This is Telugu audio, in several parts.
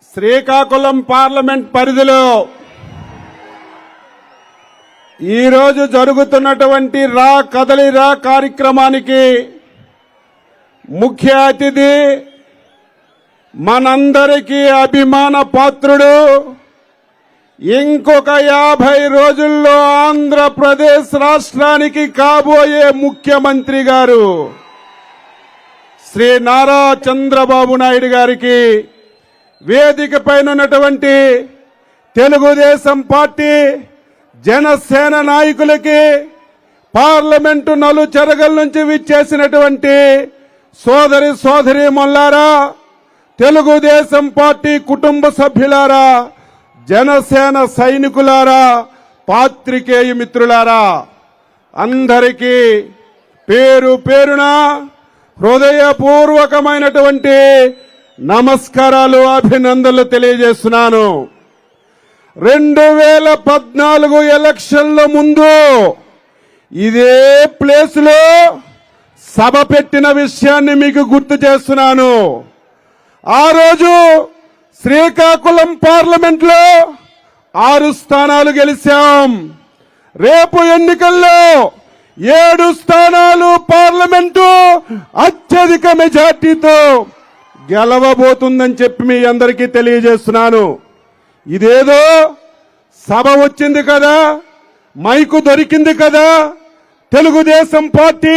శ్రీకాకుళం పార్లమెంట్ పరిధిలో ఈరోజు జరుగుతున్నటువంటి రా కదలిరా కార్యక్రమానికి ముఖ్య అతిథి మనందరికీ అభిమాన పాత్రుడు ఇంకొక 50 రోజుల్లో ఆంధ్రప్రదేశ్ రాష్ట్రానికి కాబోయే ముఖ్యమంత్రి గారు శ్రీ నారా చంద్రబాబు నాయుడు గారికి వేదిక పైన ఉన్నటువంటి తెలుగుదేశం పార్టీ జనసేన నాయకులకి పార్లమెంటు నలుచెరగల నుంచి విచ్చేసినటువంటి సోదరి మల్లారా, తెలుగుదేశం పార్టీ కుటుంబ సభ్యులారా, జనసేన సైనికులారా, పాత్రికేయ మిత్రులారా, అందరికీ పేరు పేరున హృదయపూర్వకమైనటువంటి నమస్కారాలు, అభినందనలు తెలియజేస్తున్నాను. 2014 ఎలక్షన్ల ముందు ఇదే ప్లేస్ లో సభ పెట్టిన విషయాన్ని మీకు గుర్తు చేస్తున్నాను. ఆ రోజు శ్రీకాకుళం పార్లమెంట్ లో 6 స్థానాలు గెలిచాం. రేపు ఎన్నికల్లో 7 స్థానాలు పార్లమెంటు అత్యధిక మెజార్టీతో గెలవబోతుందని చెప్పి మీ అందరికీ తెలియజేస్తున్నాను. ఇదేదో సభ వచ్చింది కదా, మైకు దొరికింది కదా, తెలుగుదేశం పార్టీ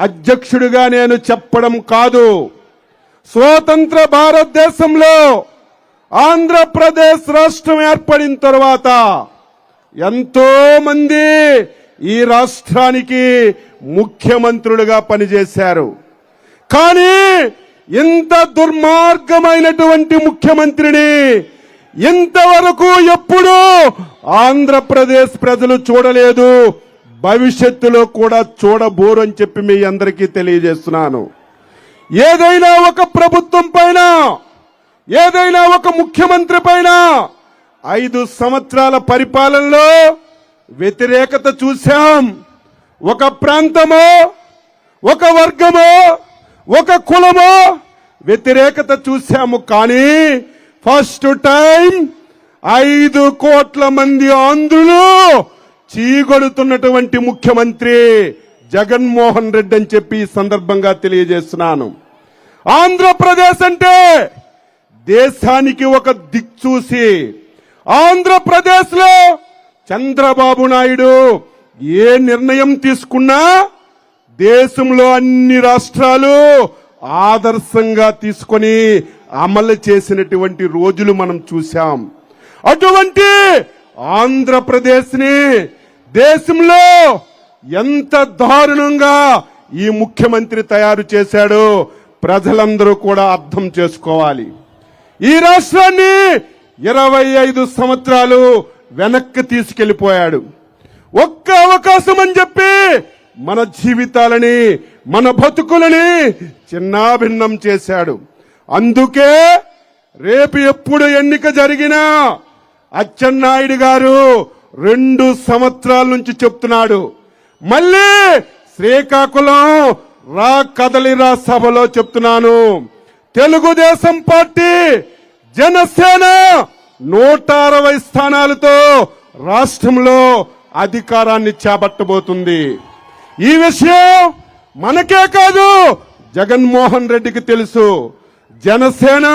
అధ్యక్షుడిగా నేను చెప్పడం కాదు. స్వతంత్ర భారతదేశంలో ఆంధ్రప్రదేశ్ రాష్ట్రం ఏర్పడిన తర్వాత ఎంతో మంది ఈ రాష్ట్రానికి ముఖ్యమంత్రులుగా పనిచేశారు. కానీ ఇంత దుర్మార్గమైనటువంటి ముఖ్యమంత్రిని ఇంతవరకు ఎప్పుడూ ఆంధ్రప్రదేశ్ ప్రజలు చూడలేదు, భవిష్యత్తులో కూడా చూడబోరు అని చెప్పి మీ అందరికీ తెలియజేస్తున్నాను. ఏదైనా ఒక ప్రభుత్వం పైన, ఏదైనా ఒక ముఖ్యమంత్రి పైన 5 సంవత్సరాల పరిపాలనలో వ్యతిరేకత చూశాం. ఒక ప్రాంతమో, ఒక వర్గమో, ఒక కులమో వ్యతిరేకత చూశాము. కానీ ఫస్ట్ టైం 5 కోట్ల మంది ఆంధ్రులు చీగొడుతున్నటువంటి ముఖ్యమంత్రి జగన్మోహన్ రెడ్డి అని చెప్పి ఈ సందర్భంగా తెలియజేస్తున్నాను. ఆంధ్రప్రదేశ్ అంటే దేశానికి ఒక దిక్సూచి. ఆంధ్రప్రదేశ్ లో చంద్రబాబు నాయుడు ఏ నిర్ణయం తీసుకున్నా దేశంలో అన్ని రాష్ట్రాలు ఆదర్శంగా తీసుకొని అమలు చేసినటువంటి రోజులు మనం చూశాం. అటువంటి ఆంధ్రప్రదేశ్ ని దేశంలో ఎంత దారుణంగా ఈ ముఖ్యమంత్రి తయారు చేశాడో ప్రజలందరూ కూడా అర్థం చేసుకోవాలి. ఈ రాష్ట్రాన్ని 25 సంవత్సరాలు వెనక్కి తీసుకెళ్లిపోయాడు. ఒక్క అవకాశం అని చెప్పి మన జీవితాలని, మన బతుకులని చిన్నాభిన్నం చేశాడు. అందుకే రేపు ఎప్పుడు ఎన్నిక జరిగినా అచ్చెన్నాయుడు గారు 2 సంవత్సరాల నుంచి చెప్తున్నాడు. మళ్ళీ శ్రీకాకుళం రా కదలిరా సభలో చెప్తున్నాను, తెలుగుదేశం పార్టీ జనసేన 160 స్థానాలతో రాష్ట్రంలో అధికారాన్ని చేపట్టబోతుంది. ఈ విషయం మనకే కాదు, జగన్మోహన్ రెడ్డికి తెలుసు. జనసేన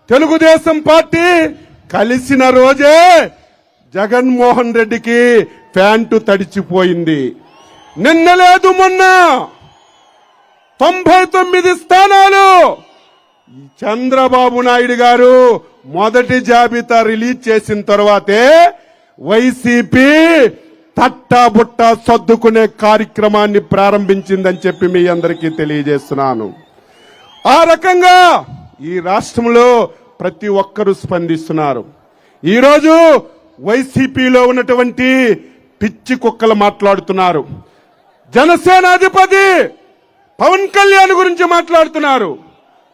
తెలుగుదేశం పార్టీ కలిసిన రోజే జగన్మోహన్ రెడ్డికి ప్యాంటు తడిచిపోయింది. నిన్న లేదు మొన్న 99 స్థానాలు చంద్రబాబు నాయుడు గారు మొదటి జాబితా రిలీజ్ చేసిన తర్వాతే వైసీపీ తట్టాబుట్టా సర్దుకునే కార్యక్రమాన్ని ప్రారంభించిందని చెప్పి మీ అందరికీ తెలియజేస్తున్నాను. ఆ రకంగా ఈ రాష్ట్రంలో ప్రతి ఒక్కరూ స్పందిస్తున్నారు. ఈరోజు వైసీపీలో ఉన్నటువంటి పిచ్చి కుక్కలు మాట్లాడుతున్నారు. జనసేన అధిపతి పవన్ కళ్యాణ్ గురించి మాట్లాడుతున్నారు,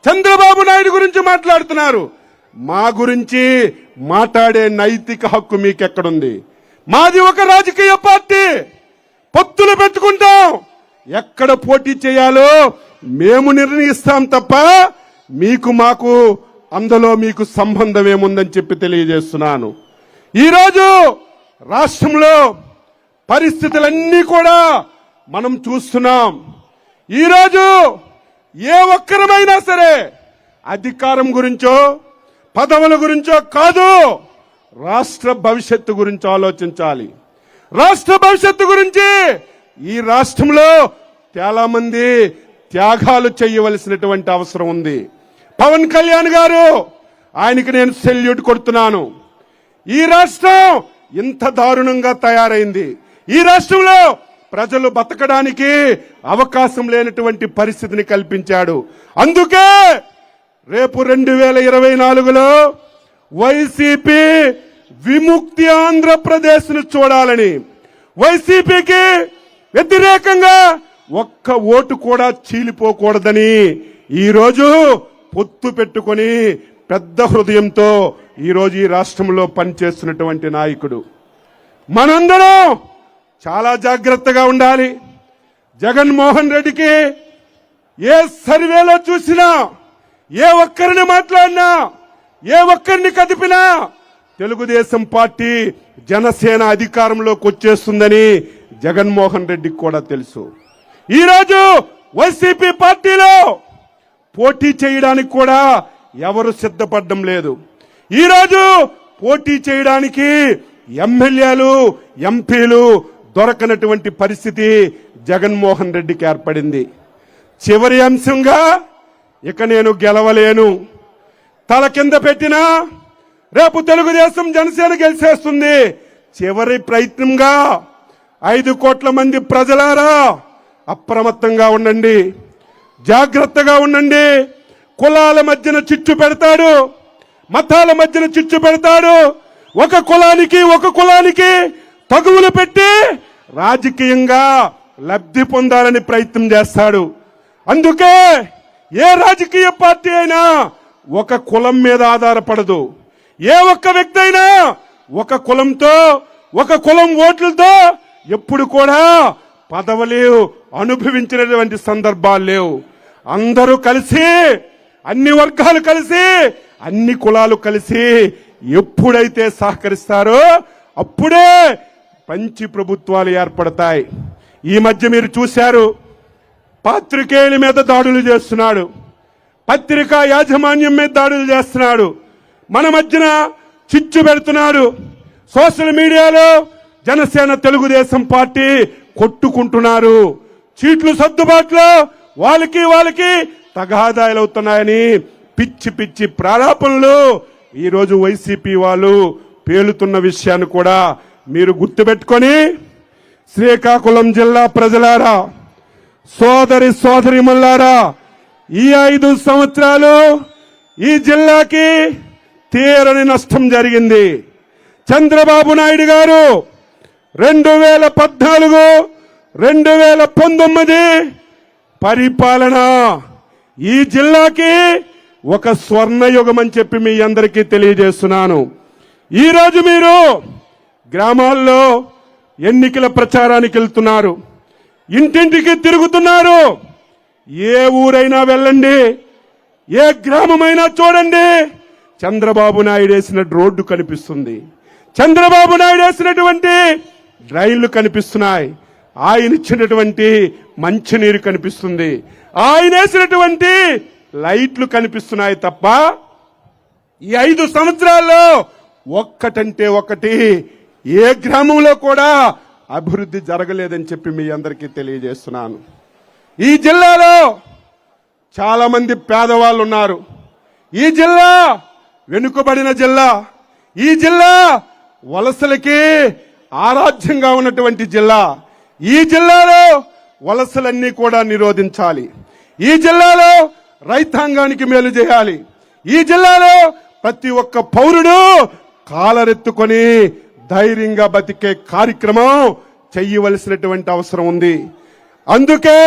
చంద్రబాబు నాయుడు గురించి మాట్లాడుతున్నారు. మా గురించి మాట్లాడే నైతిక హక్కు మీకెక్కడుంది? మాది ఒక రాజకీయ పార్టీ, పొత్తులు పెట్టుకుంటాం. ఎక్కడ పోటీ చేయాలో మేము నిర్ణయిస్తాం తప్ప మీకు మాకు అందులో మీకు సంబంధం ఏముందని చెప్పి తెలియజేస్తున్నాను. ఈరోజు రాష్ట్రంలో పరిస్థితులన్నీ కూడా మనం చూస్తున్నాం. ఈరోజు ఏ ఒక్కరమైనా సరే అధికారం గురించో పదవుల గురించో కాదు, రాష్ట్ర భవిష్యత్తు గురించి ఆలోచించాలి. రాష్ట్ర భవిష్యత్తు గురించి ఈ రాష్ట్రంలో చాలా మంది త్యాగాలు చేయవలసినటువంటి అవసరం ఉంది. పవన్ కళ్యాణ్ గారు, ఆయనకి నేను సెల్యూట్ కొడుతున్నాను. ఈ రాష్ట్రం ఇంత దారుణంగా తయారైంది. ఈ రాష్ట్రంలో ప్రజలు బతకడానికి అవకాశం లేనటువంటి పరిస్థితిని కల్పించాడు. అందుకే రేపు 2024లో వైసీపీ విముక్తి ఆంధ్రప్రదేశ్ ను చూడాలని, వైసీపీకి వ్యతిరేకంగా ఒక్క ఓటు కూడా చీలిపోకూడదని ఈరోజు పొత్తు పెట్టుకొని పెద్ద హృదయంతో ఈరోజు ఈ రాష్ట్రంలో పనిచేస్తున్నటువంటి నాయకుడు. మనందరం చాలా జాగ్రత్తగా ఉండాలి. జగన్మోహన్ రెడ్డికి ఏ సర్వేలో చూసినా, ఏ ఒక్కరిని మాట్లాడినా, ఏ ఒక్కరిని కదిపినా తెలుగుదేశం పార్టీ జనసేన అధికారంలోకి వచ్చేస్తుందని జగన్మోహన్ రెడ్డికి కూడా తెలుసు. ఈరోజు వైసీపీ పార్టీలో పోటీ చేయడానికి కూడా ఎవరు సిద్ధపడడం లేదు. ఈరోజు పోటీ చేయడానికి ఎమ్మెల్యేలు ఎంపీలు దొరకనటువంటి పరిస్థితి జగన్మోహన్ రెడ్డికి ఏర్పడింది. చివరి అంశంగా ఇక నేను గెలవలేను, తల కింద పెట్టినా రేపు తెలుగుదేశం జనసేన గెలిచేస్తుంది. చివరి ప్రయత్నంగా 5 కోట్ల మంది ప్రజలారా అప్రమత్తంగా ఉండండి, జాగ్రత్తగా ఉండండి. కులాల మధ్యన చిచ్చు పెడతాడు, మతాల మధ్యన చిచ్చు పెడతాడు. ఒక కులానికి తగువులు పెట్టి రాజకీయంగా లబ్ధి పొందాలని ప్రయత్నం చేస్తాడు. అందుకే ఏ రాజకీయ పార్టీ అయినా ఒక కులం మీద ఆధారపడదు. ఏ ఒక్క వ్యక్తి అయినా ఒక కులంతో, ఒక కులం ఓట్లతో ఎప్పుడు కూడా పదవులు అనుభవించినటువంటి సందర్భాలు లేవు. అందరూ కలిసి, అన్ని వర్గాలు కలిసి, అన్ని కులాలు కలిసి ఎప్పుడైతే సహకరిస్తారో అప్పుడే మంచి ప్రభుత్వాలు ఏర్పడతాయి. ఈ మధ్య మీరు చూశారు, పాత్రికేయుల మీద దాడులు చేస్తున్నాడు, పత్రికా యాజమాన్యం మీద దాడులు చేస్తున్నాడు, మన మధ్యన చిచ్చు పెడుతున్నాడు. సోషల్ మీడియాలో జనసేన తెలుగుదేశం పార్టీ కొట్టుకుంటున్నారు. సీట్లు సర్దుబాటులో వాళ్ళకి తగాదాలు అవుతున్నాయని పిచ్చి పిచ్చి ప్రారాపణలు ఈరోజు వైసీపీ వాళ్ళు పేలుతున్న విషయాన్ని కూడా మీరు గుర్తుపెట్టుకొని, శ్రీకాకుళం జిల్లా ప్రజలారా, సోదరిమల్లారా, ఈ 5 సంవత్సరాలు ఈ జిల్లాకి తీరని నష్టం జరిగింది. చంద్రబాబు నాయుడు గారు 2014, 2019 పరిపాలన ఈ జిల్లాకి ఒక స్వర్ణయుగం అని చెప్పి మీ అందరికీ తెలియజేస్తున్నాను. ఈరోజు మీరు గ్రామాల్లో ఎన్నికల ప్రచారానికి వెళ్తున్నారు, ఇంటింటికి తిరుగుతున్నారు. ఏ ఊరైనా వెళ్ళండి, ఏ గ్రామమైనా చూడండి, చంద్రబాబు నాయుడు వేసిన రోడ్డు కనిపిస్తుంది, చంద్రబాబు నాయుడు వేసినటువంటి డ్రైన్లు కనిపిస్తున్నాయి, ఆయన ఇచ్చినటువంటి మంచినీరు కనిపిస్తుంది, ఆయన వేసినటువంటి లైట్లు కనిపిస్తున్నాయి తప్ప ఈ 5 సంవత్సరాల్లో ఒక్కటంటే ఒకటి ఏ గ్రామంలో కూడా అభివృద్ధి జరగలేదని చెప్పి మీ అందరికీ తెలియజేస్తున్నాను. ఈ జిల్లాలో చాలా మంది పేదవాళ్ళు ఉన్నారు. ఈ జిల్లా వెనుకబడిన జిల్లా, ఈ జిల్లా వలసలకి ఆరాధ్యంగా ఉన్నటువంటి జిల్లా. ఈ జిల్లాలో వలసలన్నీ కూడా నిరోధించాలి. ఈ జిల్లాలో రైతాంగానికి మేలు చేయాలి. ఈ జిల్లాలో ప్రతి ఒక్క పౌరుడు కాలరెత్తుకొని ధైర్యంగా బతికే కార్యక్రమం చెయ్యవలసినటువంటి అవసరం ఉంది. అందుకే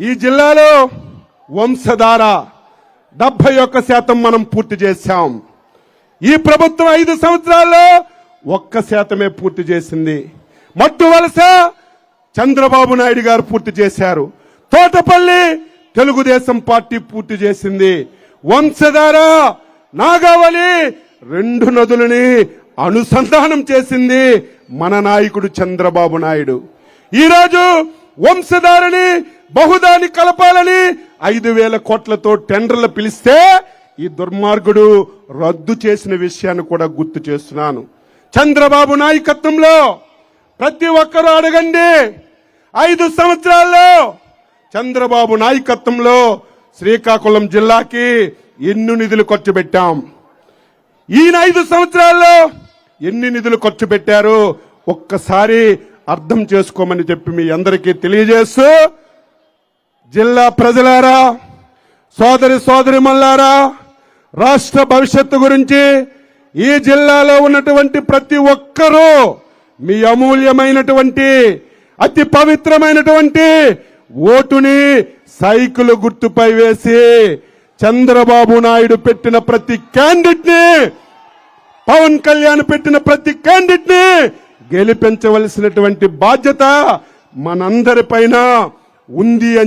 ఈ జిల్లాలో వంశధార 71% మనం పూర్తి చేశాం. ఈ ప్రభుత్వం 5 సంవత్సరాల్లో 1% పూర్తి చేసింది. మట్టు వలస చంద్రబాబు నాయుడు గారు పూర్తి చేశారు. తోటపల్లి తెలుగుదేశం పార్టీ పూర్తి చేసింది. వంశధార నాగావళి 2 నదులని అనుసంధానం చేసింది మన నాయకుడు చంద్రబాబు నాయుడు. ఈరోజు వంశధారని బహుదాని కలపాలని 5,000 కోట్లతో టెండర్లు పిలిస్తే ఈ దుర్మార్గుడు రద్దు చేసిన విషయాన్ని కూడా గుర్తు చేస్తున్నాను. చంద్రబాబు నాయకత్వంలో ప్రతి ఒక్కరూ అడగండి, 5 సంవత్సరాల్లో చంద్రబాబు నాయకత్వంలో శ్రీకాకుళం జిల్లాకి ఎన్ని నిధులు ఖర్చు పెట్టాం, ఈయన 5 సంవత్సరాల్లో ఎన్ని నిధులు ఖర్చు పెట్టారు ఒక్కసారి అర్థం చేసుకోమని చెప్పి మీ అందరికీ తెలియజేస్తూ, జిల్లా ప్రజలారా, సోదరిమల్లారా, రాష్ట్ర భవిష్యత్తు గురించి ఈ జిల్లాలో ఉన్నటువంటి ప్రతి ఒక్కరూ మీ అమూల్యమైనటువంటి అతి పవిత్రమైనటువంటి ఓటుని సైకిల్ గుర్తుపై వేసి చంద్రబాబు నాయుడు పెట్టిన ప్రతి క్యాండిడేట్ ని, పవన్ కళ్యాణ్ పెట్టిన ప్రతి క్యాండిడేట్ ని గెలిపించవలసినటువంటి బాధ్యత మనందరిపైన ఉంది.